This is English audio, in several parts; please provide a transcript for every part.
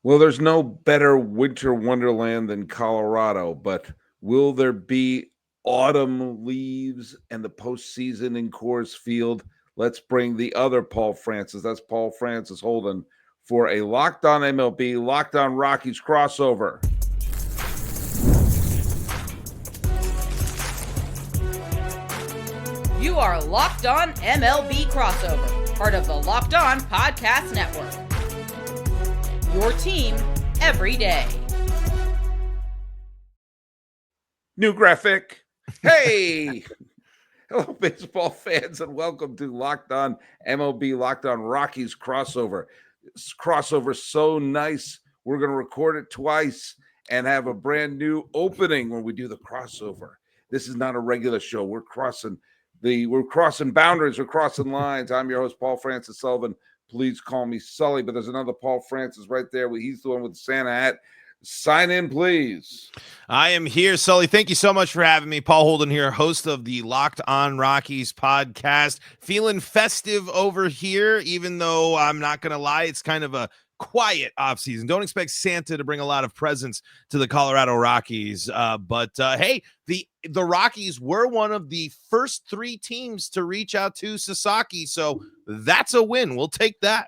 Well, there's no better winter wonderland than Colorado, but will there be autumn leaves and the postseason in Coors Field? Let's bring the other Paul Francis. That's Paul Francis Holden for a Locked On MLB, Locked On Rockies crossover. You are Locked On MLB crossover, part of the Locked On Podcast Network. Your team every day. New graphic. Hey, hello, baseball fans, and welcome to Locked On MLB, Locked On Rockies crossover. This crossover so nice. We're going to record it twice and have a brand new opening when we do the crossover. This is not a regular show. We're crossing boundaries. We're crossing lines. I'm your host, Paul Francis Sullivan. Please call me Sully, but there's another Paul Francis right there. He's the one with the Santa hat. Sign in, please. I am here, Sully. Thank you so much for having me. Paul Holden here, host of the Locked On Rockies podcast. Feeling festive over here, even though I'm not going to lie, it's kind of a quiet offseason. Don't expect Santa to bring a lot of presents to the Colorado Rockies. But hey, the Rockies were one of the first three teams to reach out to Sasaki, so that's a win. We'll take that.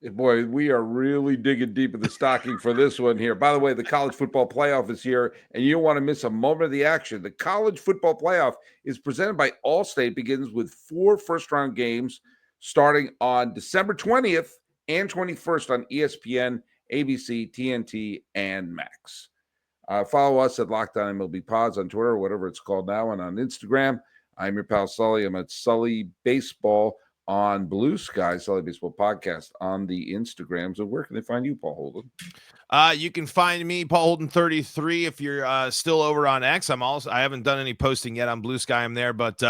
Boy, we are really digging deep in the stocking for this one here. By the way, the college football playoff is here, and you don't want to miss a moment of the action. The college football playoff is presented by Allstate, begins with 4 first-round games starting on December 20th and 21st on ESPN, ABC, TNT, and Max. Follow us at Locked On MLB Pods on Twitter, or whatever it's called now, and on Instagram. I'm your pal Sully. I'm at Sully Baseball on Blue Sky, Sully Baseball Podcast on the Instagrams. So where can they find you, Paul Holden? You can find me, Paul Holden 33, if you're still over on X. I haven't done any posting yet on Blue Sky. I'm there, but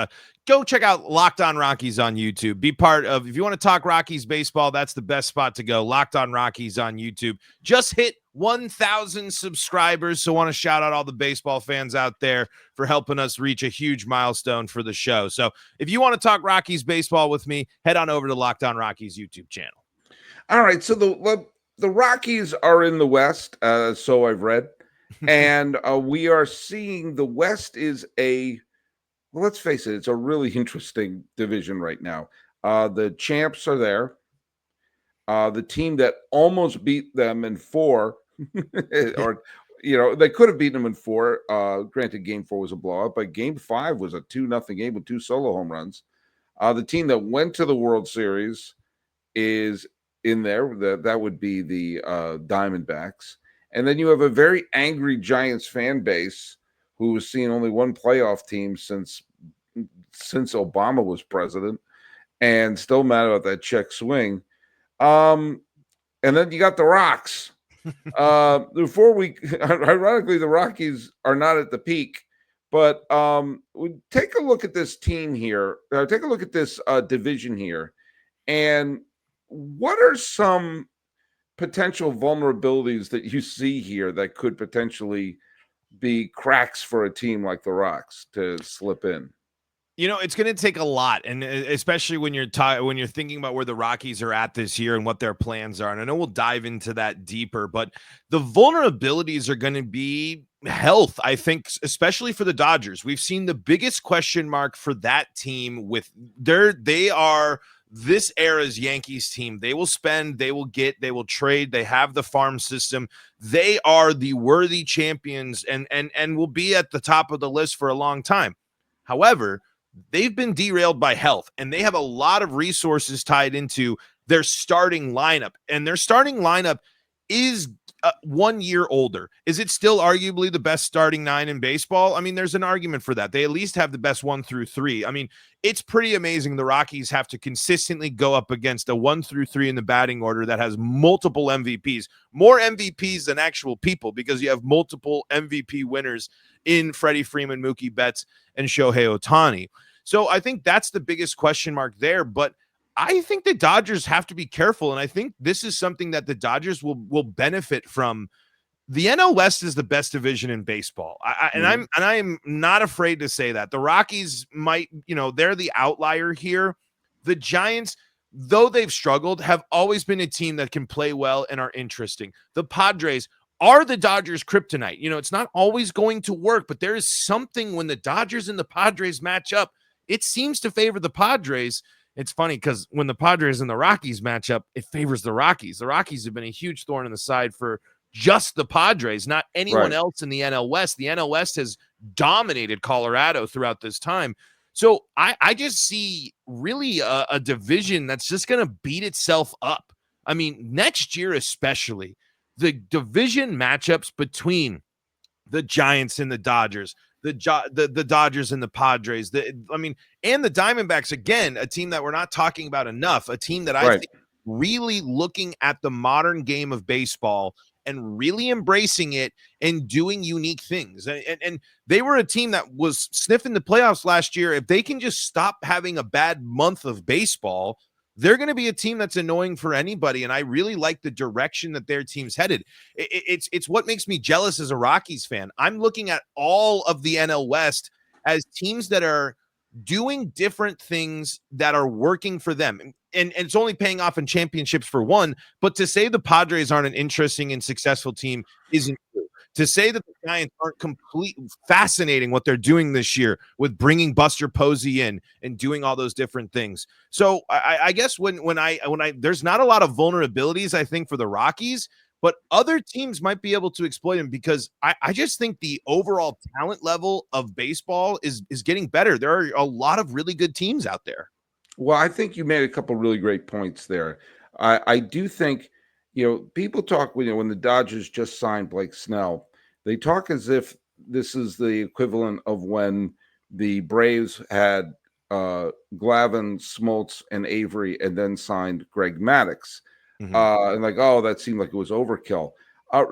go check out Locked On Rockies on YouTube. Be part of, if you want to talk Rockies baseball, that's the best spot to go. Locked On Rockies on YouTube. Just hit 1,000 subscribers. So want to shout out all the baseball fans out there for helping us reach a huge milestone for the show. So if you want to talk Rockies baseball with me, head on over to Locked On Rockies YouTube channel. All right. So the Rockies are in the West, so I've read. And we are seeing the West is well, let's face it, it's a really interesting division right now. The champs are there. The team that almost beat them in 4, or they could have beaten them in 4. Granted, Game 4 was a blowout, but Game 5 was a 2-0 game with 2 solo home runs. The team that went to the World Series is in there. That would be the Diamondbacks. And then you have a very angry Giants fan base who has seen only one playoff team since Obama was president, and still mad about that check swing. And then you got the Rocks. Ironically, the Rockies are not at the peak, but take a look at this team here. Take a look at this division here, and what are some potential vulnerabilities that you see here that could potentially be cracks for a team like the Rocks to slip in? It's going to take a lot, and especially when you're thinking about where the Rockies are at this year and what their plans are. And I know we'll dive into that deeper, but the vulnerabilities are going to be health, I think, especially for the Dodgers. We've seen the biggest question mark for that team with they are this era's Yankees team. They will spend, they will get, they will trade. They have the farm system. They are the worthy champions and will be at the top of the list for a long time. However, they've been derailed by health, and they have a lot of resources tied into their starting lineup, and their starting lineup is 1 year older. Is it still arguably the best starting 9 in baseball? I mean, there's an argument for that. They at least have the best 1 through 3. I mean, it's pretty amazing the Rockies have to consistently go up against a 1 through 3 in the batting order that has multiple MVPs, more MVPs than actual people, because you have multiple MVP winners in Freddie Freeman, Mookie Betts, and Shohei Ohtani. So I think that's the biggest question mark there. But I think the Dodgers have to be careful, and I think this is something that the Dodgers will benefit from. The NL West is the best division in baseball, I am not afraid to say that. The Rockies might, they're the outlier here. The Giants, though they've struggled, have always been a team that can play well and are interesting. The Padres are the Dodgers' kryptonite. It's not always going to work, but there is something when the Dodgers and the Padres match up, it seems to favor the Padres. It's funny because when the Padres and the Rockies match up, it favors the Rockies. The Rockies have been a huge thorn in the side for just the Padres, not anyone else in the NL West. The NL West has dominated Colorado throughout this time. So I just see really a division that's just going to beat itself up. I mean, next year especially, the division matchups between the Giants and the Dodgers, the Dodgers and the Padres, and the Diamondbacks, again, a team that we're not talking about enough, a team that I think really looking at the modern game of baseball and really embracing it and doing unique things. And they were a team that was sniffing the playoffs last year. If they can just stop having a bad month of baseball, they're going to be a team that's annoying for anybody. And I really like the direction that their team's headed. It's what makes me jealous as a Rockies fan. I'm looking at all of the NL West as teams that are doing different things that are working for them. And it's only paying off in championships for one, but to say the Padres aren't an interesting and successful team isn't true. To say that the Giants aren't completely fascinating what they're doing this year with bringing Buster Posey in and doing all those different things. So I guess when I there's not a lot of vulnerabilities, I think, for the Rockies, but other teams might be able to exploit them because I just think the overall talent level of baseball is getting better. There are a lot of really good teams out there. Well, I think you made a couple really great points there. I do think, people talk when the Dodgers just signed Blake Snell, they talk as if this is the equivalent of when the Braves had Glavine, Smoltz, and Avery, and then signed Greg Maddux. And that seemed like it was overkill.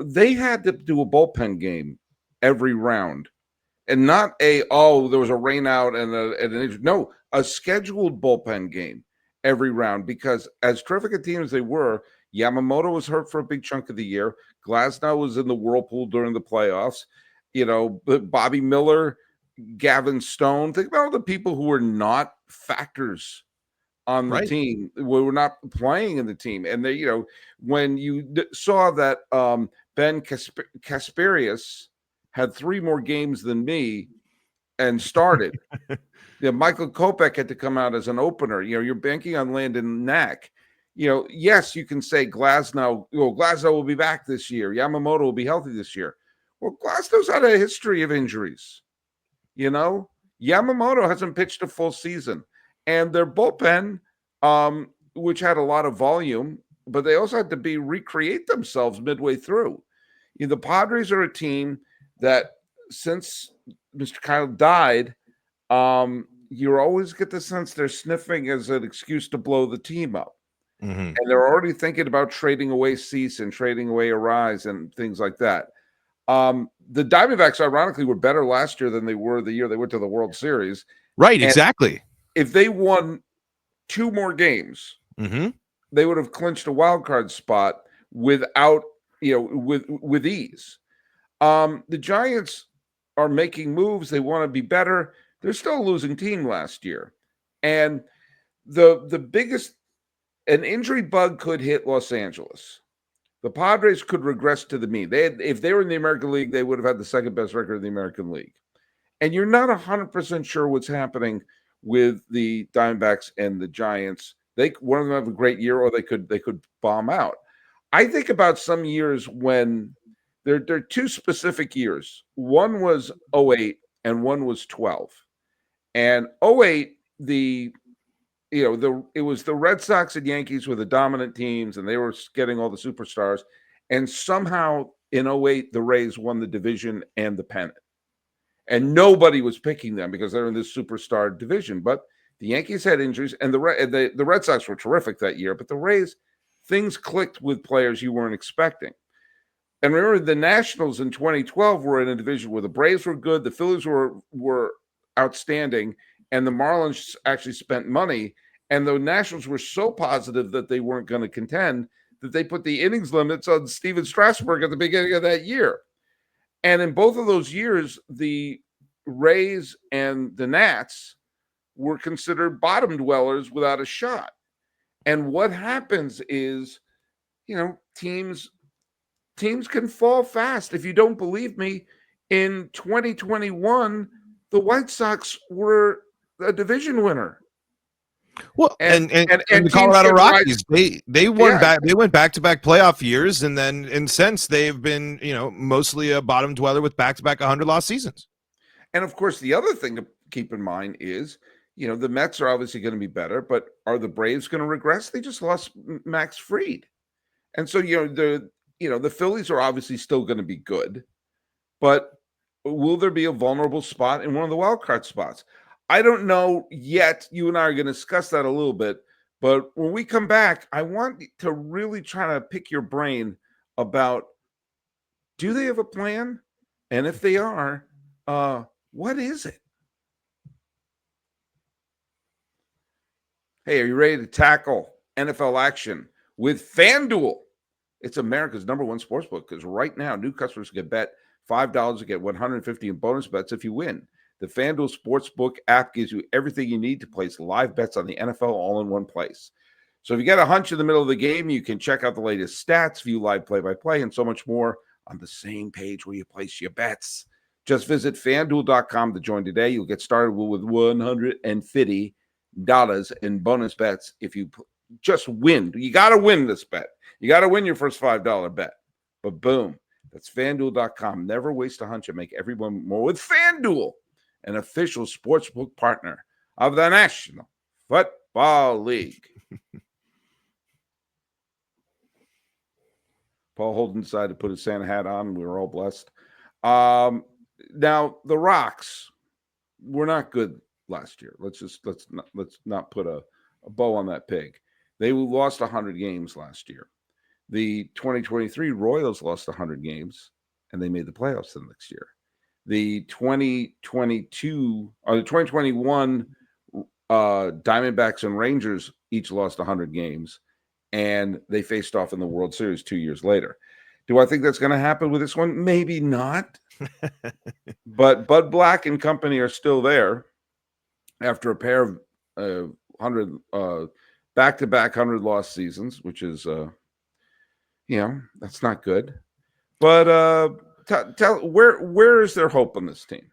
They had to do a bullpen game every round. And not there was a rain out and an injury. No, a scheduled bullpen game every round, because as terrific a team as they were, Yamamoto was hurt for a big chunk of the year. Glasnow was in the whirlpool during the playoffs. Bobby Miller, Gavin Stone. Think about all the people who were not factors on the team, were not playing in the team. And they, when you saw that Ben Kasperius had 3 more games than me and started. Michael Kopech had to come out as an opener. You're banking on Landon Knack. Yes, you can say Glasnow will be back this year. Yamamoto will be healthy this year. Well, Glasnow's had a history of injuries. Yamamoto hasn't pitched a full season. And their bullpen, which had a lot of volume, but they also had to recreate themselves midway through. The Padres are a team that, since Mr. Kyle died, you always get the sense they're sniffing as an excuse to blow the team up. And they're already thinking about trading away Cease and trading away Arise and things like that. The Diamondbacks, ironically, were better last year than they were the year they went to the World Series. Right, exactly. If they won 2 more games, they would have clinched a wild card spot without, with ease. The Giants are making moves. They want to be better. They're still a losing team last year. And the biggest, an injury bug could hit Los Angeles. The Padres could regress to the mean. If they were in the American League, they would have had the second best record in the American League. And you're not 100% sure what's happening with the Diamondbacks and the Giants. One of them have a great year, or they could bomb out. I think about some years when there are 2 specific years. One was 2008 and one was 2012. And 2008, it was the Red Sox and Yankees were the dominant teams, and they were getting all the superstars. And somehow in 2008, the Rays won the division and the pennant. And nobody was picking them because they're in this superstar division. But the Yankees had injuries, and the Red Sox were terrific that year. But the Rays, things clicked with players you weren't expecting. And remember, the Nationals in 2012 were in a division where the Braves were good, the Phillies were outstanding, and the Marlins actually spent money. And the Nationals were so positive that they weren't going to contend that they put the innings limits on Steven Strasburg at the beginning of that year. And in both of those years, the Rays and the Nats were considered bottom dwellers without a shot. And what happens is, teams can fall fast. If you don't believe me, in 2021, the White Sox were a division winner. Well, and the teams Colorado can rise. Rockies, they won back. They went back-to-back playoff years, and then since they've been, mostly a bottom dweller with back-to-back 100-loss seasons. And of course, the other thing to keep in mind is, the Mets are obviously going to be better, but are the Braves going to regress? They just lost Max Fried, and so the Phillies are obviously still going to be good, but will there be a vulnerable spot in one of the wild card spots? I don't know yet. You and I are going to discuss that a little bit. But when we come back, I want to really try to pick your brain about, do they have a plan? And if they are, what is it? Hey, are you ready to tackle NFL action with FanDuel? It's America's #1 sportsbook, because right now, new customers can bet $5 to get $150 in bonus bets if you win. The FanDuel Sportsbook app gives you everything you need to place live bets on the NFL all in one place. So if you get a hunch in the middle of the game, you can check out the latest stats, view live play-by-play, and so much more on the same page where you place your bets. Just visit FanDuel.com to join today. You'll get started with $150 in bonus bets if you just win. You got to win this bet. You got to win your first $5 bet. But boom, that's FanDuel.com. Never waste a hunch and make everyone more with FanDuel, an official sportsbook partner of the National Football League. Paul Holden decided to put his Santa hat on, and we were all blessed. Now, the Rocks were not good last year. Let's not put a bow on that pig. They lost 100 games last year. The 2023 Royals lost 100 games, and they made the playoffs the next year. The 2021 Diamondbacks and Rangers each lost 100 games, and they faced off in the World Series 2 years later. Do I think that's going to happen with this one? Maybe not. But Bud Black and company are still there after a pair of back-to-back 100-loss seasons, which is, that's not good. But tell where is there hope on this team?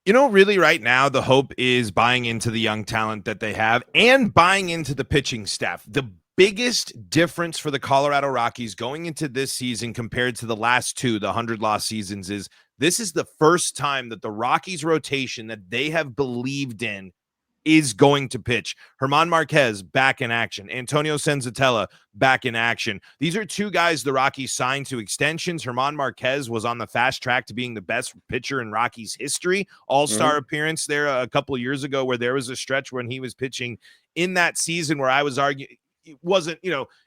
Really right now, the hope is buying into the young talent that they have and buying into the pitching staff. The biggest difference for the Colorado Rockies going into this season compared to the last two, the 100-loss seasons, is this is the first time that the Rockies rotation that they have believed in is going to pitch. German Marquez back in action. Antonio Senzatella back in action. These are two guys the Rockies signed to extensions. German Marquez was on the fast track to being the best pitcher in Rockies history. All-star appearance there a couple of years ago, where there was a stretch when he was pitching in that season where I was arguing, it wasn't,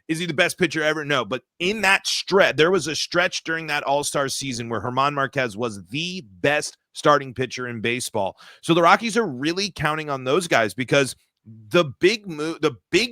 is he the best pitcher ever? No, but in that stretch, there was a stretch during that all-star season where German Marquez was the best starting pitcher in baseball. So the Rockies are really counting on those guys, because the big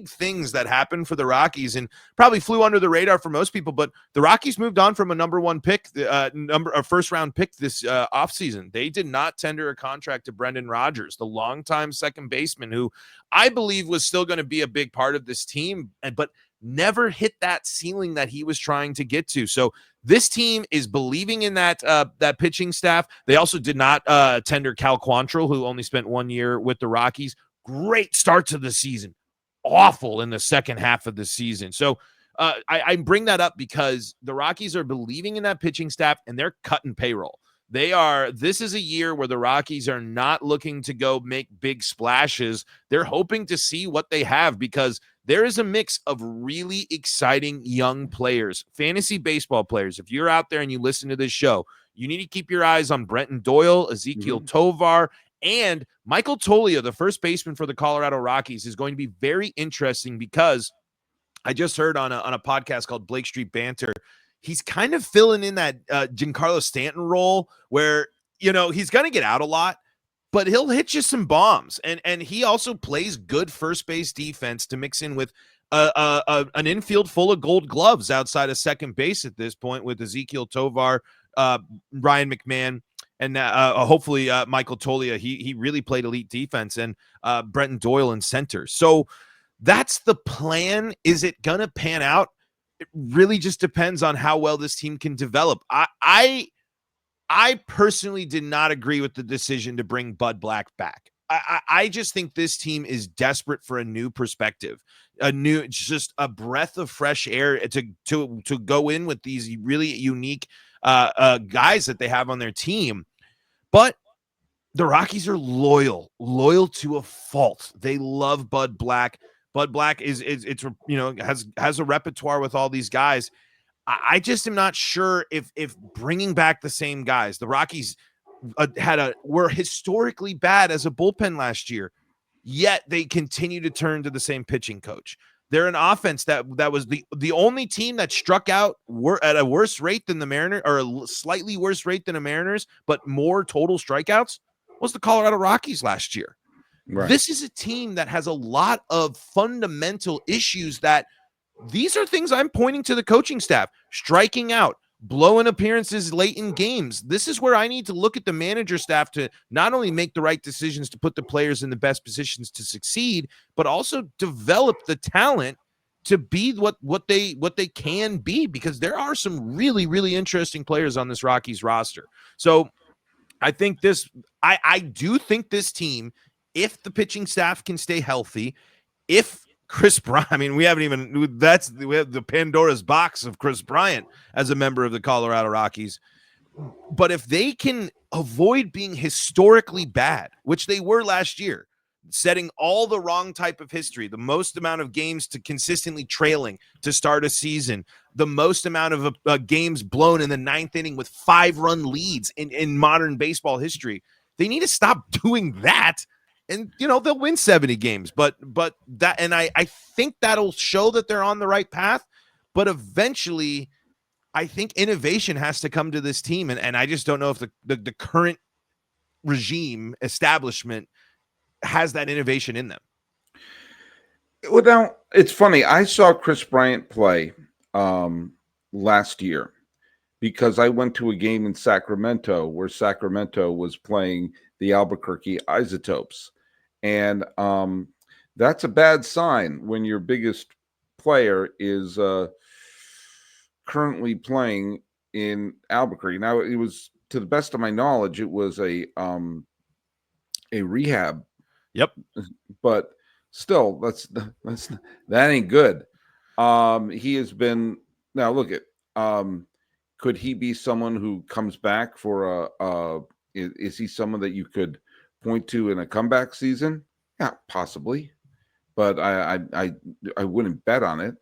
things that happened for the Rockies, and probably flew under the radar for most people, but the Rockies moved on from a #1 pick, a first-round pick this offseason. They did not tender a contract to Brendan Rodgers, the longtime second baseman, who I believe was still going to be a big part of this team, but never hit that ceiling that he was trying to get to. So this team is believing in that pitching staff. They also did not tender Cal Quantrill, who only spent 1 year with the Rockies. Great start to the season, awful in the second half of the season. So I bring that up because the Rockies are believing in that pitching staff, and they're cutting payroll. This is a year where the Rockies are not looking to go make big splashes. They're hoping to see what they have, because there is a mix of really exciting young players, fantasy baseball players. If you're out there and you listen to this show, you need to keep your eyes on Brenton Doyle, Ezekiel Tovar, and Michael Toglia, the first baseman for the Colorado Rockies, is going to be very interesting, because I just heard on a podcast called Blake Street Banter, he's kind of filling in that Giancarlo Stanton role where, he's going to get out a lot, but he'll hit you some bombs. And he also plays good first base defense to mix in with an infield full of gold gloves outside of second base at this point, with Ezekiel Tovar, Ryan McMahon, and hopefully Michael Toglia. He really played elite defense, and Brenton Doyle in center. So That's the plan. Is it going to pan out? It really just depends on how well this team can develop. I personally did not agree with the decision to bring Bud Black back. I just think this team is desperate for a new perspective, just a breath of fresh air to go in with these really unique guys that they have on their team. But the Rockies are loyal to a fault. They love Bud Black. Bud Black has a repertoire with all these guys. I just am not sure if bringing back the same guys. The Rockies were historically bad as a bullpen last year, yet they continue to turn to the same pitching coach. They're an offense that was the only team that struck out at a worse rate than the Mariners, or a slightly worse rate than the Mariners, but more total strikeouts was the Colorado Rockies last year. Right. This is a team that has a lot of fundamental issues that these are things I'm pointing to the coaching staff: striking out, blowing appearances late in games. This is where I need to look at the manager staff to not only make the right decisions to put the players in the best positions to succeed, but also develop the talent to be what they can be, because there are some really, really interesting players on this Rockies roster. So I think I do think this team, if the pitching staff can stay healthy, if Chris Bryant, I mean, we have the Pandora's box of Chris Bryant as a member of the Colorado Rockies. But if they can avoid being historically bad, which they were last year, setting all the wrong type of history, the most amount of games to consistently trailing to start a season, the most amount of games blown in the ninth inning with 5-run leads in modern baseball history, they need to stop doing that. And, they'll win 70 games, but that, and I think that'll show that they're on the right path. But eventually, I think innovation has to come to this team. And I just don't know if the current regime establishment has that innovation in them. Well, now, it's funny. I saw Chris Bryant play last year because I went to a game in Sacramento where Sacramento was playing the Albuquerque Isotopes. And that's a bad sign when your biggest player is currently playing in Albuquerque. Now, it was, to the best of my knowledge, it was a rehab. Yep. But still, that ain't good. He has been, now look at, could he be someone who comes back for is he someone that you could point to in a comeback season? Yeah, possibly, but I wouldn't bet on it.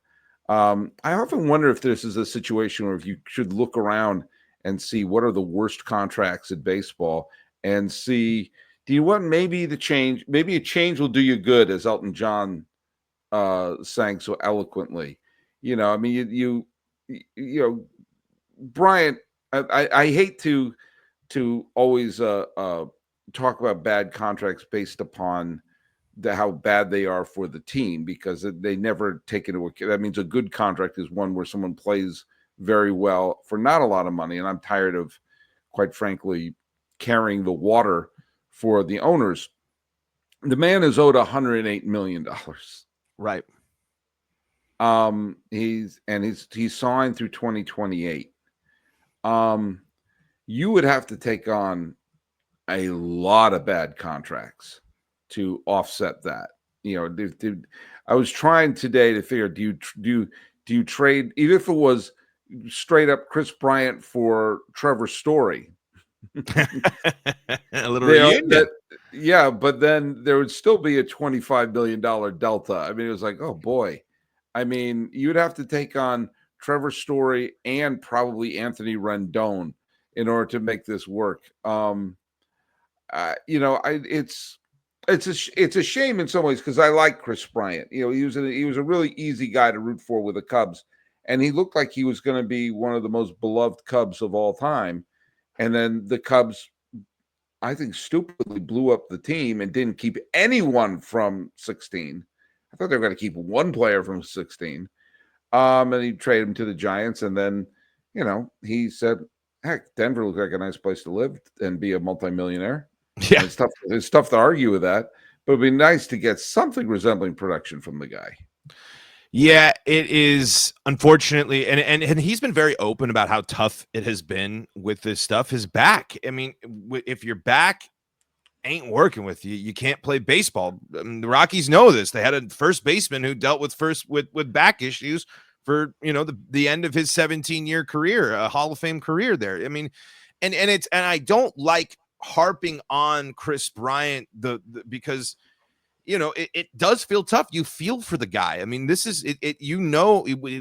I often wonder if this is a situation where if you should look around and see what are the worst contracts in baseball and see, do you want maybe a change will do you good, as Elton John sang so eloquently. I mean, you Bryant, I hate to always talk about bad contracts based upon how bad they are for the team, because they never take into account. That means a good contract is one where someone plays very well for not a lot of money. And I'm tired of, quite frankly, carrying the water for the owners. The man is owed $108 million. Right. He's signed through 2028. You would have to take on a lot of bad contracts to offset that. I was trying today to figure, do you trade, even if it was straight up Chris Bryant for Trevor Story? A little reunion. Yeah, but then there would still be a $25 million delta. I mean, it was like, oh boy. I mean, you'd have to take on Trevor Story and probably Anthony Rendon in order to make this work. It's a shame in some ways, because I like Chris Bryant. He was a really easy guy to root for with the Cubs, and he looked like he was going to be one of the most beloved Cubs of all time. And then the Cubs, I think, stupidly blew up the team and didn't keep anyone from 16. I thought they were going to keep one player from 16. And he traded him to the Giants, and then, he said, heck, Denver looks like a nice place to live and be a multimillionaire. Yeah. It's tough to argue with that. But it'd be nice to get something resembling production from the guy. Yeah, it is, unfortunately, and he's been very open about how tough it has been with this stuff. His back, I mean, if your back ain't working with you, you can't play baseball. I mean, the Rockies know this. They had a first baseman who dealt with back issues for the end of his 17-year career, a Hall of Fame career there. I mean, and I don't like harping on Chris Bryant because it does feel tough. You feel for the guy. I mean, this is it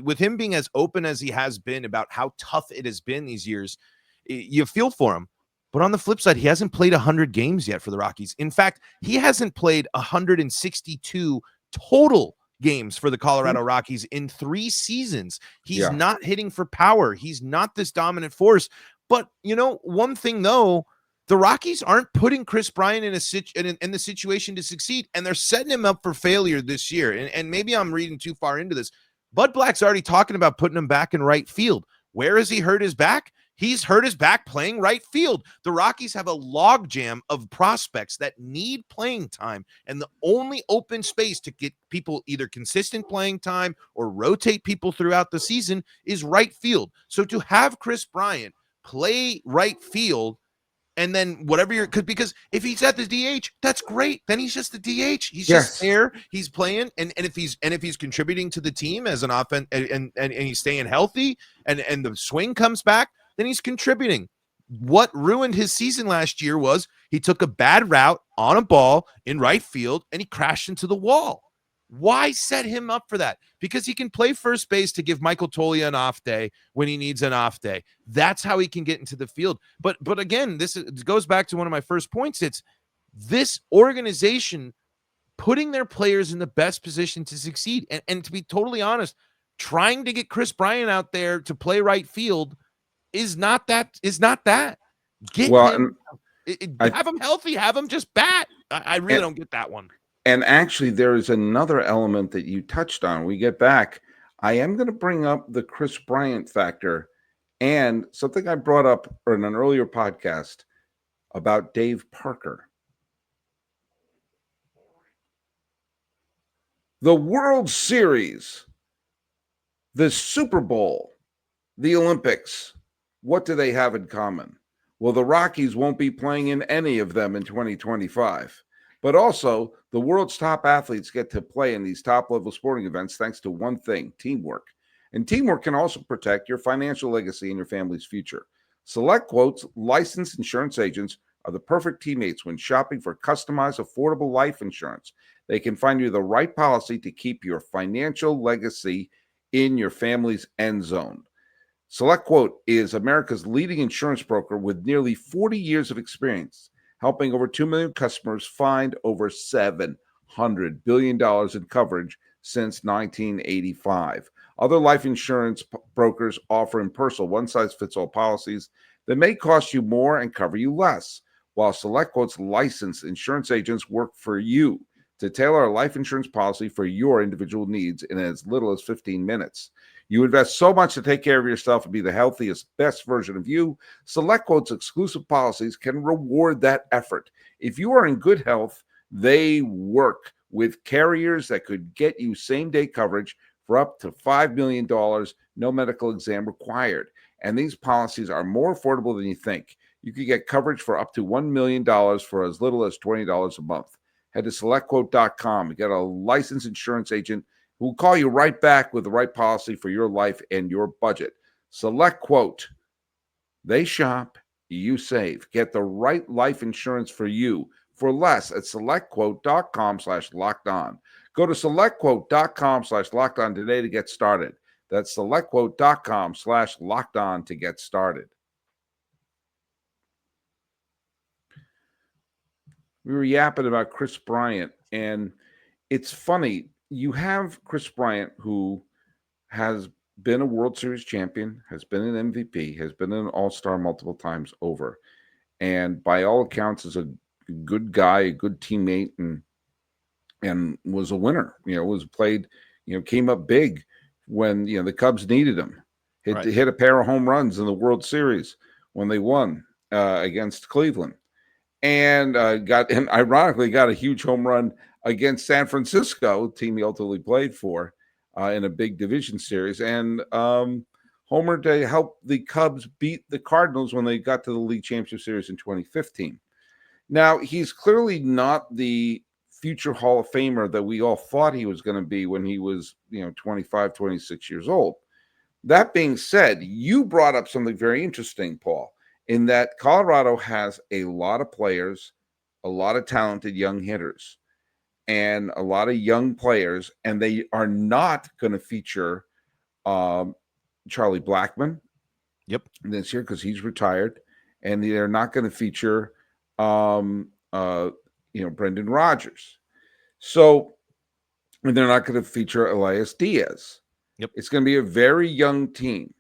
with him being as open as he has been about how tough it has been these years, you feel for him. But on the flip side, he hasn't played 100 games yet for the Rockies. In fact, he hasn't played 162 total games for the Colorado Rockies in 3 seasons. He's not hitting for power. He's not this dominant force. But, one thing, though, the Rockies aren't putting Chris Bryant in the situation to succeed, and they're setting him up for failure this year. And maybe I'm reading too far into this. Bud Black's already talking about putting him back in right field. Where has he hurt his back? He's hurt his back playing right field. The Rockies have a logjam of prospects that need playing time, and the only open space to get people either consistent playing time or rotate people throughout the season is right field. So to have Chris Bryant play right field, and then whatever because if he's at the DH, that's great. Then he's just the DH. He's just there. He's playing, and if he's contributing to the team as an offense, and he's staying healthy, and the swing comes back, then he's contributing. What ruined his season last year was he took a bad route on a ball in right field and he crashed into the wall. Why set him up for that? Because he can play first base to give Michael Toglia an off day when he needs an off day. That's how he can get into the field. But again, this goes back to one of my first points. It's this organization putting their players in the best position to succeed. And to be totally honest, trying to get Chris Bryant out there to play right field is not that. Get him. Have him healthy. Have him just bat. I really don't get that one. And actually, there is another element that you touched on. We get back. I am going to bring up the Chris Bryant factor and something I brought up in an earlier podcast about Dave Parker. The World Series, the Super Bowl, the Olympics, what do they have in common? Well, the Rockies won't be playing in any of them in 2025. But also, the world's top athletes get to play in these top-level sporting events thanks to one thing, teamwork. And teamwork can also protect your financial legacy and your family's future. SelectQuote's licensed insurance agents are the perfect teammates when shopping for customized, affordable life insurance. They can find you the right policy to keep your financial legacy in your family's end zone. SelectQuote is America's leading insurance broker with nearly 40 years of experience, helping over 2 million customers find over $700 billion in coverage since 1985. Other life insurance brokers offer impersonal one-size-fits-all policies that may cost you more and cover you less, while SelectQuote's licensed insurance agents work for you to tailor a life insurance policy for your individual needs in as little as 15 minutes. You invest so much to take care of yourself and be the healthiest, best version of you. SelectQuote's exclusive policies can reward that effort. If you are in good health, they work with carriers that could get you same-day coverage for up to $5 million, no medical exam required. And these policies are more affordable than you think. You could get coverage for up to $1 million for as little as $20 a month. Head to SelectQuote.com and get a licensed insurance agent who will call you right back with the right policy for your life and your budget. SelectQuote. They shop, you save. Get the right life insurance for you for less at SelectQuote.com/lockedon. Go to SelectQuote.com/lockedon today to get started. That's SelectQuote.com/lockedon to get started. We were yapping about Chris Bryant, and it's funny. You have Chris Bryant, who has been a World Series champion, has been an MVP, has been an all-star multiple times over, and by all accounts is a good guy, a good teammate, and was a winner. Came up big when the Cubs needed him. Hit a pair of home runs in the World Series when they won against Cleveland. and ironically got a huge home run against San Francisco, team he ultimately played for in a big division series, and homered to help the Cubs beat the Cardinals when they got to the League Championship Series in 2015. Now, he's clearly not the future Hall of Famer that we all thought he was going to be when he was, 25, 26 years old. That being said, you brought up something very interesting, Paul, in that Colorado has a lot of players, a lot of talented young hitters, and a lot of young players, and they are not going to feature Charlie Blackmon this year because he's retired, and they're not going to feature Brendan Rodgers. So, and they're not going to feature Elias Diaz. It's going to be a very young team.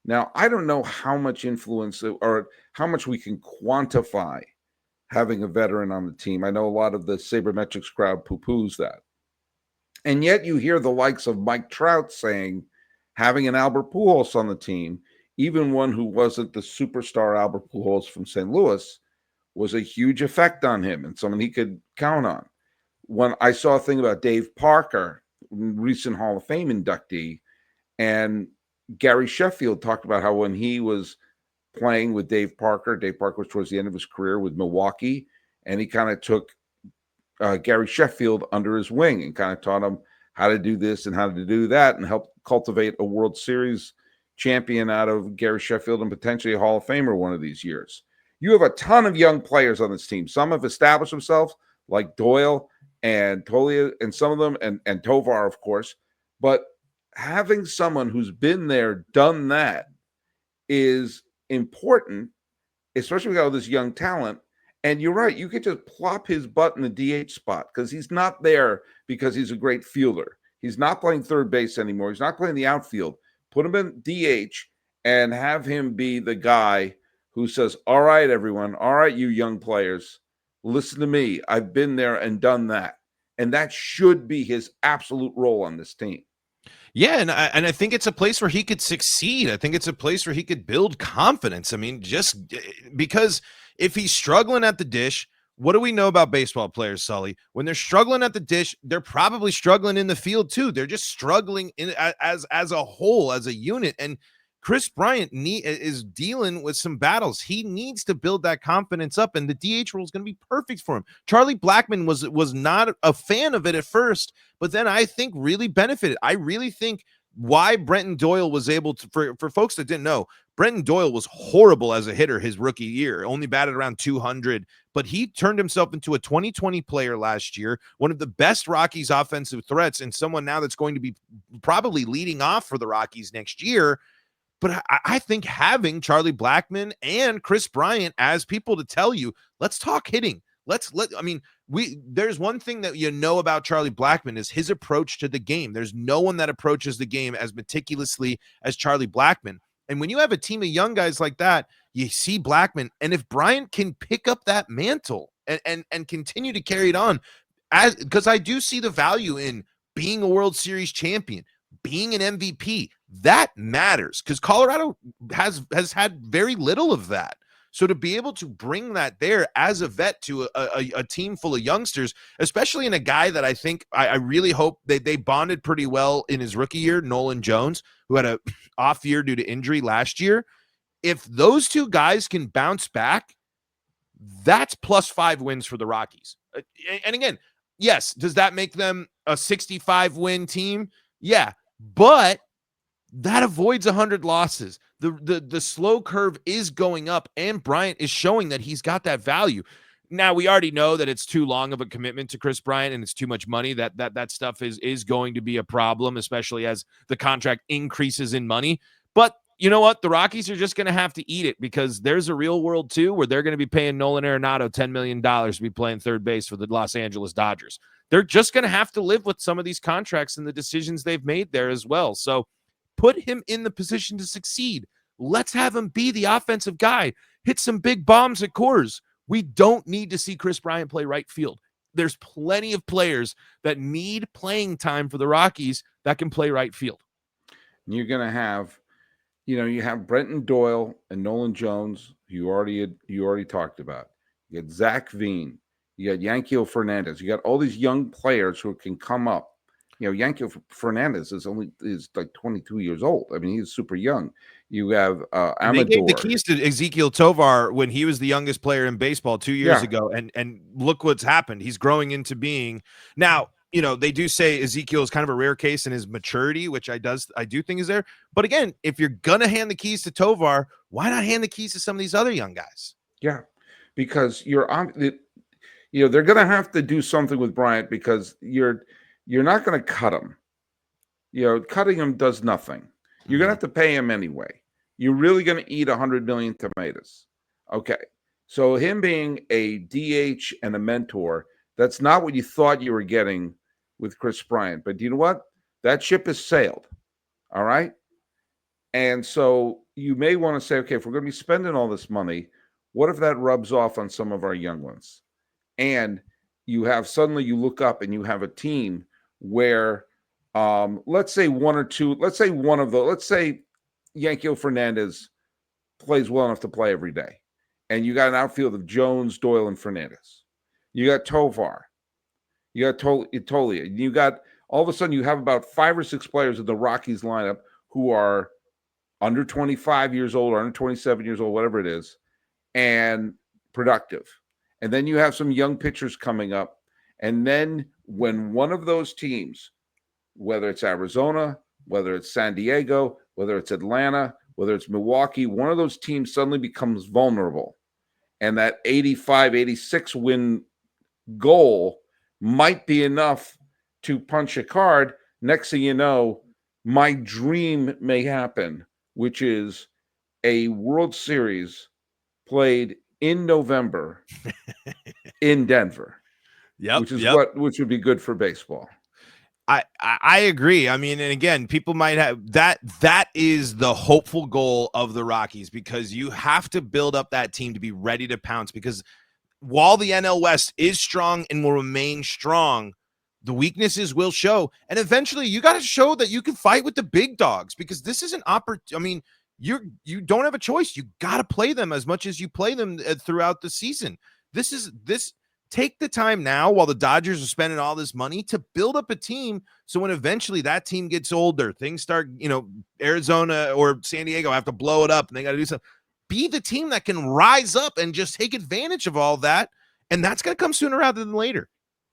Now, I don't know how much influence or how much we can quantify having a veteran on the team. I know a lot of the sabermetrics crowd poo-poos that. And yet you hear the likes of Mike Trout saying having an Albert Pujols on the team, even one who wasn't the superstar Albert Pujols from St. Louis, was a huge effect on him and someone he could count on. When I saw a thing about Dave Parker, recent Hall of Fame inductee, and Gary Sheffield talked about how when he was playing with Dave Parker was towards the end of his career with Milwaukee, and he kind of took Gary Sheffield under his wing and kind of taught him how to do this and how to do that and helped cultivate a World Series champion out of Gary Sheffield and potentially a Hall of Famer one of these years. You have a ton of young players on this team. Some have established themselves, like Doyle and Tolia, and some of them, and Tovar, of course. But having someone who's been there, done that, is important, especially with all this young talent. And you're right, you could just plop his butt in the DH spot because he's not there because he's a great fielder. He's not playing third base anymore. He's not playing the outfield. Put him in DH and have him be the guy who says, all right, everyone, all right, you young players, listen to me. I've been there and done that. And that should be his absolute role on this team. Yeah, and I think it's a place where he could succeed. I think it's a place where he could build confidence. I mean, just because if he's struggling at the dish, what do we know about baseball players, Sully? When they're struggling at the dish, they're probably struggling in the field too. They're just struggling as a whole, as a unit. And Chris Bryant is dealing with some battles. He needs to build that confidence up, and the DH role is going to be perfect for him. Charlie Blackmon was not a fan of it at first, but then I think really benefited. I really think why Brenton Doyle was able to, for folks that didn't know, Brenton Doyle was horrible as a hitter his rookie year, only batted around 200, but he turned himself into a 2020 player last year, one of the best Rockies offensive threats, and someone now that's going to be probably leading off for the Rockies next year. But I think having Charlie Blackmon and Chris Bryant as people to tell you, let's talk hitting. There's one thing that you know about Charlie Blackmon is his approach to the game. There's no one that approaches the game as meticulously as Charlie Blackmon. And when you have a team of young guys like that, you see Blackmon, and if Bryant can pick up that mantle and continue to carry it on, because I do see the value in being a World Series champion, being an MVP, that matters because Colorado has had very little of that. So to be able to bring that there as a vet to a team full of youngsters, especially in a guy that I think I really hope they bonded pretty well in his rookie year, Nolan Jones, who had a off year due to injury last year. If those two guys can bounce back, that's +5 wins for the Rockies. And again, yes, does that make them a 65-win team? Yeah, but that avoids 100 losses. The slow curve is going up, and Bryant is showing that he's got that value. Now, we already know that it's too long of a commitment to Chris Bryant, and it's too much money. That stuff is going to be a problem, especially as the contract increases in money. But you know what? The Rockies are just going to have to eat it because there's a real world, too, where they're going to be paying Nolan Arenado $10 million to be playing third base for the Los Angeles Dodgers. They're just going to have to live with some of these contracts and the decisions they've made there as well. So put him in the position to succeed. Let's have him be the offensive guy. Hit some big bombs at Coors. We don't need to see Chris Bryant play right field. There's plenty of players that need playing time for the Rockies that can play right field. You're going to have, you have Brenton Doyle and Nolan Jones, you already talked about. You got Zach Veen. You got Yankel Fernandez. You got all these young players who can come up. Yankel Fernandez is like 22 years old. I mean, he's super young. You have And they gave the Amador. keys to Ezekiel Tovar when he was the youngest player in baseball 2 years ago. And look what's happened. He's growing into being now. They do say Ezekiel is kind of a rare case in his maturity, which I do think is there. But again, if you're gonna hand the keys to Tovar, why not hand the keys to some of these other young guys? Yeah, because they're gonna have to do something with Bryant because you're not gonna cut him. Cutting him does nothing. You're gonna have to pay him anyway. You're really gonna eat 100 million tomatoes. Okay, so him being a DH and a mentor, that's not what you thought you were getting with Chris Bryant. But you know what? That ship has sailed. All right. And so you may want to say, okay, if we're going to be spending all this money, what if that rubs off on some of our young ones? And suddenly you look up and you have a team where, let's say Yankel Fernandez plays well enough to play every day. And you got an outfield of Jones, Doyle, and Fernandez. You got Tovar. You got Tolia. You got all of a sudden you have about 5 or 6 players in the Rockies lineup who are under 25 years old or under 27 years old, whatever it is, and productive. And then you have some young pitchers coming up. And then when one of those teams, whether it's Arizona, whether it's San Diego, whether it's Atlanta, whether it's Milwaukee, one of those teams suddenly becomes vulnerable. And that 85, 86 win goal might be enough to punch a card. Next thing you know, my dream may happen, which is a World Series played in November in Denver. Which would be good for baseball. I agree. I mean, and again, people might have that is the hopeful goal of the Rockies, because you have to build up that team to be ready to pounce, because while the NL West is strong and will remain strong, the weaknesses will show. And eventually you got to show that you can fight with the big dogs, because this is an opportunity. I mean, you don't have a choice. You got to play them as much as you play them throughout the season. Take the time now while the Dodgers are spending all this money to build up a team. So when eventually that team gets older, things start, Arizona or San Diego have to blow it up and they got to do something. Be the team that can rise up and just take advantage of all that. And that's going to come sooner rather than later.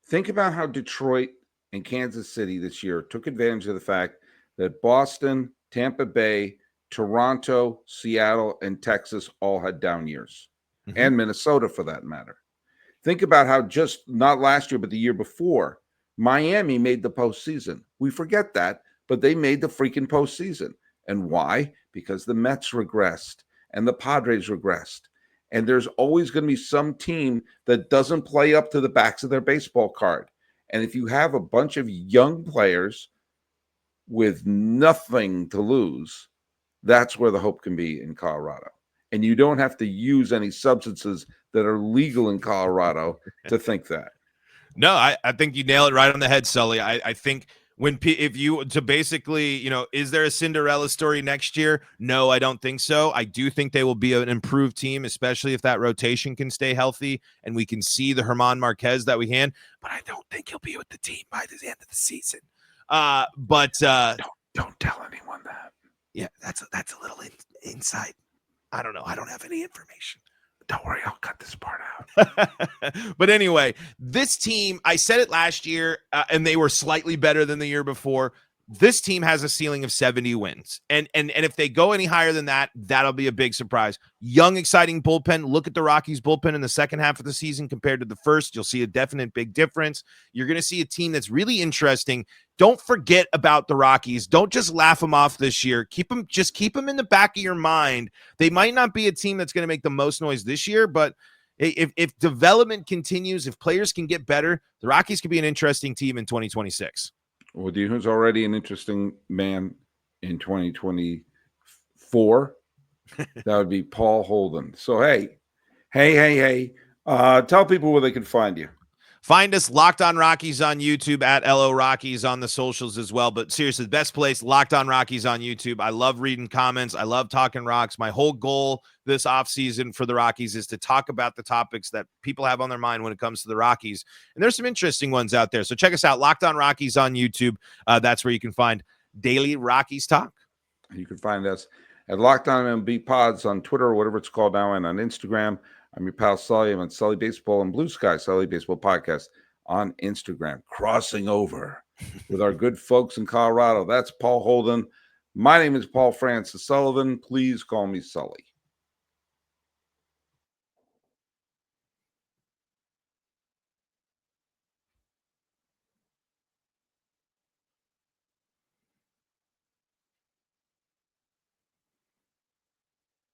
Think about how Detroit and Kansas City this year took advantage of the fact that Boston, Tampa Bay, Toronto, Seattle, and Texas all had down years, and Minnesota for that matter. Think about how just not last year, but the year before, Miami made the postseason. We forget that, but they made the freaking postseason. And why? Because the Mets regressed and the Padres regressed. And there's always going to be some team that doesn't play up to the backs of their baseball card. And if you have a bunch of young players with nothing to lose, that's where the hope can be in Colorado. And you don't have to use any substances that are legal in Colorado to think that. No, I think you nail it right on the head, Sully. I think is there a Cinderella story next year? No, I don't think so. I do think they will be an improved team, especially if that rotation can stay healthy and we can see the German Marquez that we had. But I don't think he'll be with the team by the end of the season. Don't tell anyone that. Yeah, that's a little inside. I don't know. I don't have any information. Don't worry, I'll cut this part out. But anyway, this team, I said it last year, and they were slightly better than the year before. This team has a ceiling of 70 wins. And if they go any higher than that, that'll be a big surprise. Young, exciting bullpen. Look at the Rockies bullpen in the second half of the season compared to the first. You'll see a definite big difference. You're going to see a team that's really interesting. Don't forget about the Rockies. Don't just laugh them off this year. Keep them in the back of your mind. They might not be a team that's going to make the most noise this year, but if development continues, if players can get better, the Rockies could be an interesting team in 2026. Well, do you know who's already an interesting man in 2024? That would be Paul Holden. So, hey, tell people where they can find you. Find us Locked On Rockies on YouTube at LO Rockies on the socials as well. But seriously, the best place, Locked On Rockies on YouTube. I love reading comments. I love talking Rocks. My whole goal this offseason for the Rockies is to talk about the topics that people have on their mind when it comes to the Rockies. And there's some interesting ones out there. So check us out, Locked On Rockies on YouTube. That's where you can find daily Rockies talk. You can find us at Locked On MLB Pods on Twitter or whatever it's called now, and on Instagram. I'm your pal Sully. I'm on Sully Baseball and Blue Sky, Sully Baseball Podcast on Instagram. Crossing over with our good folks in Colorado. That's Paul Holden. My name is Paul Francis Sullivan. Please call me Sully.